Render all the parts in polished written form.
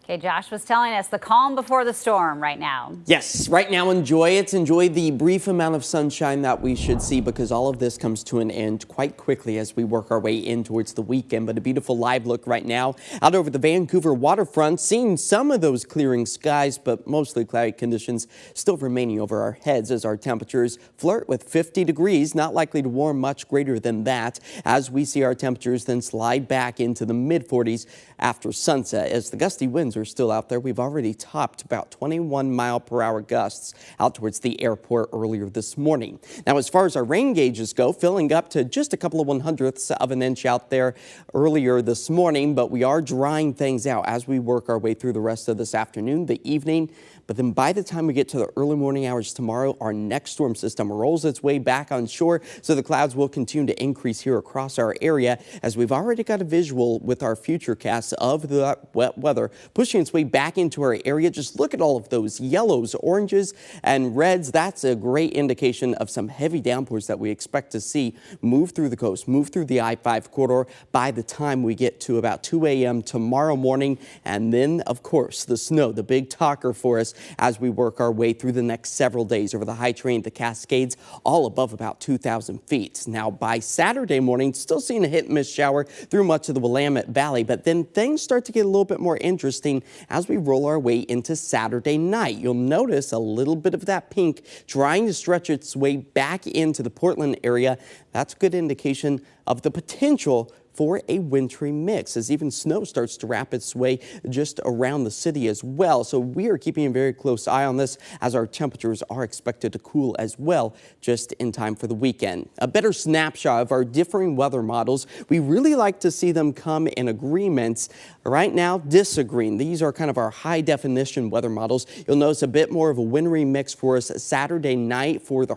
Okay, Josh was telling us the calm before the storm right now. Yes, right now enjoy it. Enjoy the brief amount of sunshine that we should see because all of this comes to an end quite quickly as we work our way in towards the weekend. But a beautiful live look right now out over the Vancouver waterfront, seeing some of those clearing skies, but mostly cloudy conditions still remaining over our heads as our temperatures flirt with 50 degrees, not likely to warm much greater than that as we see our temperatures then slide back into the mid 40s after sunset as the gusty winds are still out there. We've already topped about 21-mile-per-hour gusts out towards the airport earlier this morning. Now, as far as our rain gauges go, filling up to just a couple of 1/100ths of an inch out there earlier this morning, but we are drying things out as we work our way through the rest of this afternoon, the evening. But then by the time we get to the early morning hours tomorrow, our next storm system rolls its way back on shore, so the clouds will continue to increase here across our area as we've already got a visual with our future casts of the wet weather pushing its way back into our area. Just look at all of those yellows, oranges, and reds. That's a great indication of some heavy downpours that we expect to see move through the coast, move through the I-5 corridor by the time we get to about 2 a.m. tomorrow morning. And then, of course, the snow, the big talker for us as we work our way through the next several days over the high terrain, the Cascades, all above about 2,000 feet. Now, by Saturday morning, still seeing a hit and miss shower through much of the Willamette Valley, but then things start to get a little bit more interesting as we roll our way into Saturday night. You'll notice a little bit of that pink trying to stretch its way back into the Portland area. That's a good indication of the potential for a wintry mix as even snow starts to wrap its way just around the city as well. So we are keeping a very close eye on this as our temperatures are expected to cool as well just in time for the weekend. A better snapshot of our differing weather models. We really like to see them come in agreements. Right now, disagreeing. These are kind of our high definition weather models. You'll notice a bit more of a wintry mix for us Saturday night for the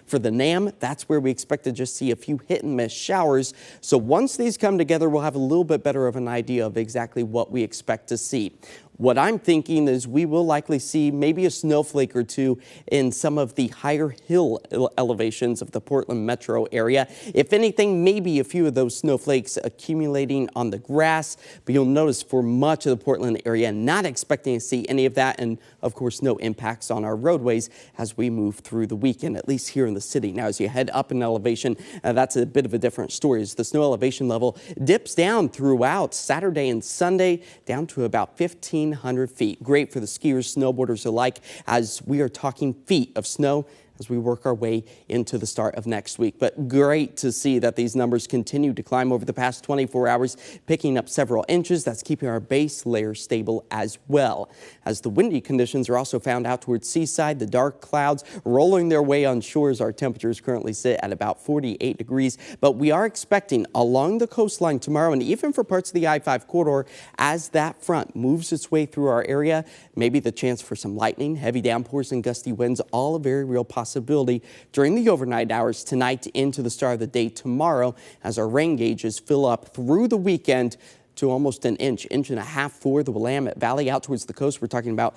for the NAM. That's where we expect to just see a few hit and miss showers. So once these come together, we'll have a little bit better of an idea of exactly what we expect to see. What I'm thinking is we will likely see maybe a snowflake or two in some of the higher hill elevations of the Portland metro area. If anything, maybe a few of those snowflakes accumulating on the grass, but you'll notice for much of the Portland area, not expecting to see any of that, and of course no impacts on our roadways as we move through the weekend, at least here in the city. Now, as you head up in elevation, that's a bit of a different story as the snow elevation level dips down throughout Saturday and Sunday down to about 1,500 feet. Great for the skiers, snowboarders alike, as we are talking feet of snow as we work our way into the start of next week. But great to see that these numbers continue to climb over the past 24 hours, picking up several inches. That's keeping our base layer stable as well. As the windy conditions are also found out towards Seaside, the dark clouds rolling their way on shores. Our temperatures currently sit at about 48 degrees, but we are expecting along the coastline tomorrow and even for parts of the I-5 corridor as that front moves its way through our area, maybe the chance for some lightning, heavy downpours and gusty winds, all a very real possibility during the overnight hours tonight into the start of the day tomorrow as our rain gauges fill up through the weekend to almost an inch and a half for the Willamette Valley. Out towards the coast, we're talking about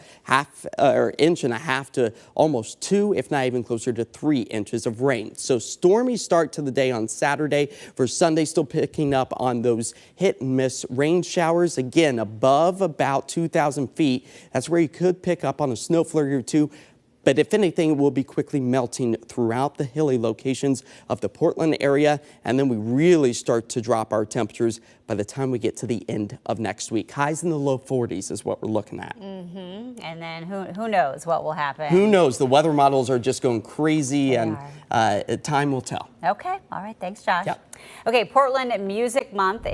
inch and a half to almost 2, if not even closer to 3 inches of rain. So stormy start to the day on Saturday. For Sunday, still picking up on those hit and miss rain showers. Again, above about 2,000 feet. That's where you could pick up on a snow flurry or two. But if anything, it will be quickly melting throughout the hilly locations of the Portland area. And then we really start to drop our temperatures by the time we get to the end of next week. Highs in the low 40s is what we're looking at. And then who knows what will happen? Who knows? The weather models are just going crazy and time will tell. Okay. All right. Thanks, Josh. Yep. Okay. Portland Music Month.